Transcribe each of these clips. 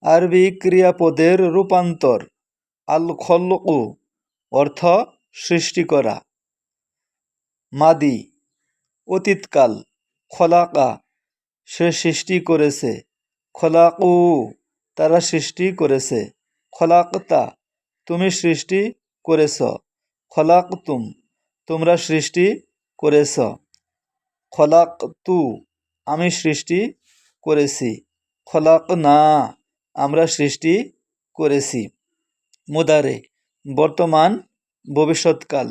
আরবি ক্রিয়াপদের রূপান্তর। আল খলকু অর্থ সৃষ্টি করা। মাদি অতীতকাল। খলাকা সে সৃষ্টি করেছে। খলাকু তারা সৃষ্টি করেছে। খলাকতা তুমি সৃষ্টি করেছ। খলাকতুম তোমরা সৃষ্টি করেছ। খলাকতু আমি সৃষ্টি করেছি। খলাকনা আমরা সৃষ্টি করেছি। মুদারে বর্তমান ভবিষ্যৎকাল।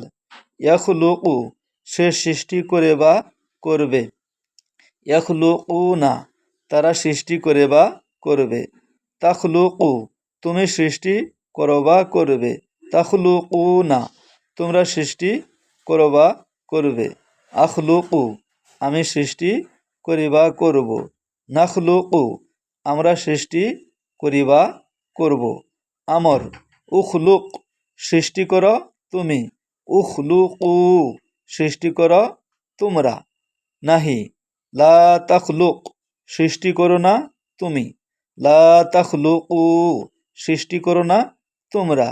ইয়াখলুকু সে সৃষ্টি করে বা করবে। ইয়াখলুকুনা তারা সৃষ্টি করে বা করবে। তাখলুকু তুমি সৃষ্টি করো বা করবে। তাখলুকুনা তোমরা সৃষ্টি করো বা করবে। আখলুকু আমি সৃষ্টি করি বা করব। নাখলুকু আমরা সৃষ্টি করি বা করব। আমর উখলুক সৃষ্টি করো তুমি। উখলুকু সৃষ্টি করো তোমরা। নাহি লা তাখলুক সৃষ্টি করো না তুমি। লা তাখলুকু সৃষ্টি করো না তোমরা।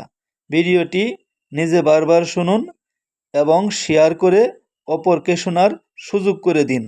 ভিডিওটি নিজে বারবার শুনুন এবং শেয়ার করে অপরকে শোনার সুযোগ করে দিন।